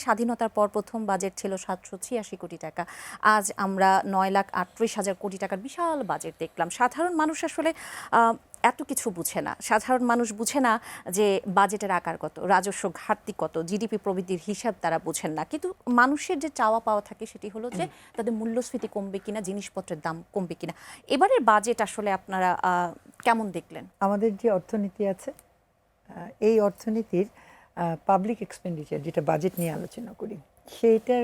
স্বাধীনতার পর প্রথম বাজেট ছিল ৭৮৬ কোটি টাকা। আজ আমরা ৯,৩৮,০০০ কোটি টাকার বিশাল বাজেট দেখলাম। সাধারণ মানুষ আসলে এত কিছু বুঝে না। সাধারণ মানুষ বুঝে না যে বাজেটের আকার কত, রাজস্ব ঘাটতি কত, জিডিপি প্রবৃদ্ধির হিসাব তারা বুঝেন না। কিন্তু মানুষের যে চাওয়া পাওয়া থাকে সেটি হলো যে তাদের মূল্যস্ফীতি কমবে কিনা, জিনিসপত্রের দাম কমবে কিনা। এবারের বাজেট আসলে আপনারা কেমন দেখলেন? আমাদের যে অর্থনীতি আছে, এই অর্থনীতির পাবলিক এক্সপেন্ডিচার, যেটা বাজেট নিয়ে আলোচনা করি, সেইটার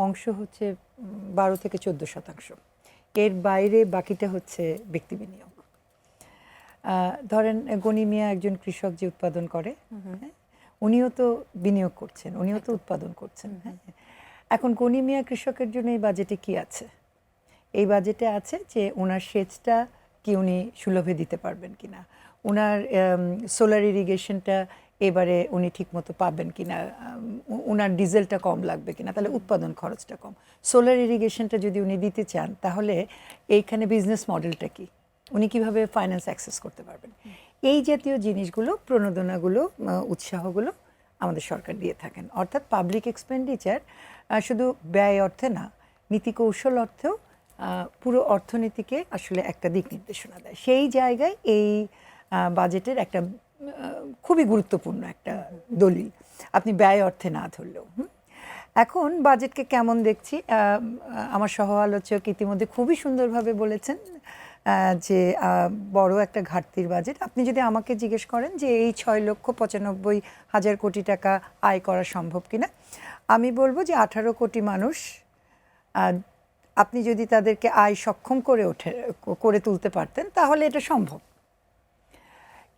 অংশ হচ্ছে 12 থেকে 14%। এর বাইরে বাকিটা হচ্ছে ব্যক্তি বিনিয়োগ। ধরেন গনি মিয়া একজন কৃষক যে উৎপাদন করে, উনিও তো বিনিয়োগ করছেন, উনিও তো উৎপাদন করছেন। হ্যাঁ, এখন গনি মিয়া কৃষকের জন্য এই বাজেটে কি আছে? এই বাজেটে আছে যে ওনার সেচটা কি উনি সুলভে দিতে পারবেন কিনা, ওনার সোলার ইরিগেশনটা এবারে উনি ঠিকমতো পাবেন কিনা, ওনার ডিজেলটা কম লাগবে কিনা, তাহলে উৎপাদন খরচটা কম। সোলার ইরিগেশনটা যদি উনি দিতে চান, তাহলে এইখানে বিজনেস মডেলটা কি, উনি কিভাবে ফাইন্যান্স অ্যাক্সেস করতে পারবেন। এই জাতীয় জিনিসগুলো, প্রণোদনাগুলো, উৎসাহগুলো আমাদের সরকার দিয়ে থাকেন। অর্থাৎ পাবলিক এক্সপেন্ডিচার শুধু ব্যয় অর্থে না, নীতি কৌশল অর্থেও পুরো অর্থনীতিকে আসলে একটা দিক নির্দেশনা দেয়। সেই জায়গায় এই বাজেটের একটা খুবই গুরুত্বপূর্ণ একটা দলিল, আপনি ব্যয় অর্থে না ধরলেও। এখন বাজেটকে কেমন দেখছি, আমার সহ আলোচক ইতিমধ্যে খুবই সুন্দরভাবে বলেছেন যে বড় একটা ঘাটতির বাজেট। আপনি যদি আমাকে জিজ্ঞেস করেন যে এই 6,95,000 কোটি টাকা আয় করা সম্ভব কিনা, আমি বলবো যে 18 কোটি মানুষ, আপনি যদি তাদেরকে আয় সক্ষম করে তুলতে পারতেন, তাহলে এটা সম্ভব।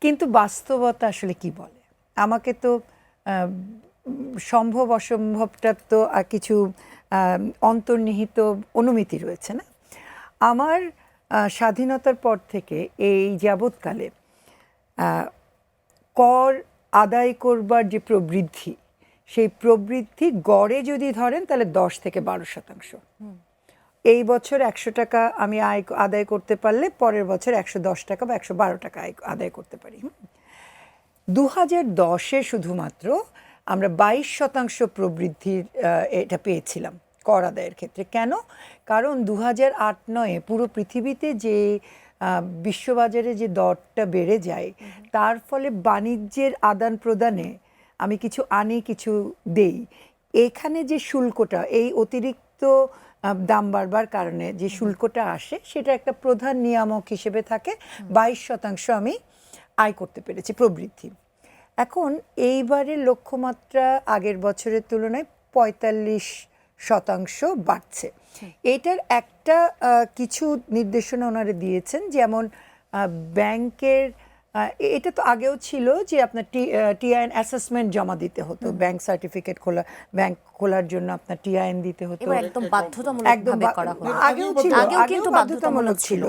কিন্তু বাস্তবতা আসলে কি বলে? আমাকে তো সম্ভব অসম্ভবটা তো কিছু অন্তর্নিহিত অনুমিতি রয়েছে না। আমার স্বাধীনতার পর থেকে এই যাবৎকালে কর আদায় করবার যে প্রবৃদ্ধি, সেই প্রবৃদ্ধি গড়ে যদি ধরেন তাহলে 10 থেকে 12%। এই বছর 100 টাকা আমি আদায় করতে পারলে পরের বছর 110 টাকা বা 112 টাকা আদায় করতে পারি। 2010-এ শুধুমাত্র আমরা 22% প্রবৃদ্ধির এটা পেয়েছিলাম কর আদায়ের ক্ষেত্রে। কেন? কারণ 2008-9-এ পুরো পৃথিবীতে যে বিশ্ববাজারে যে দরটা বেড়ে যায়, তার ফলে বাণিজ্যের আদান প্রদানে আমি কিছু আনি কিছু দেই, এখানে যে শুল্কটা, এই অতিরিক্ত দাম বাড়বার কারণে যে শুল্কটা আসে, সেটা একটা প্রধান নিয়ামক হিসেবে থাকে। 22% আমি আয় করতে পেরেছি প্রবৃদ্ধি। এখন এইবারের লক্ষ্যমাত্রা আগের বছরের তুলনায় 45% বাড়ছে। এইটার একটা কিছু নির্দেশনা ওনারা দিয়েছেন, যেমন ব্যাংকের, এটা তো আগেও ছিল যে আপনার টিআইএন অ্যাসেসমেন্ট জমা দিতে হতো, ব্যাংক সার্টিফিকেট ব্যাংক খোলার জন্য আপনার টিআইএন দিতে হতো। একদম বাধ্যতামূলক করা হলো। আগেও বাধ্যতামূলক ছিল,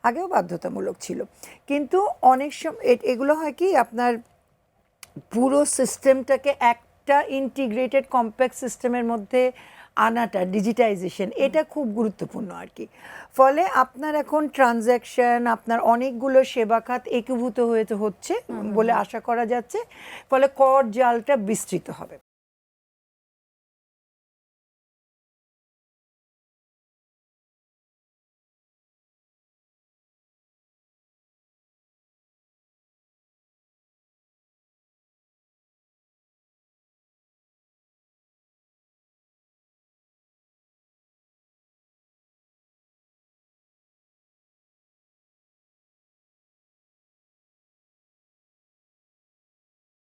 আগেও বাধ্যতামূলক ছিল। কিন্তু অনেক সময় এগুলো হয় কি, আপনার পুরো সিস্টেমটাকে একটা ইন্টিগ্রেটেড কমপ্লেক্স সিস্টেমের মধ্যে আনাটা, ডিজিটাইজেশন, এটা খুব গুরুত্বপূর্ণ আর কি। ফলে আপনার এখন ট্রানজ্যাকশন, আপনার অনেকগুলো সেবা খাত একীভূত হচ্ছে বলে আশা করা যাচ্ছে। ফলে কর জালটা বিস্তৃত হবে।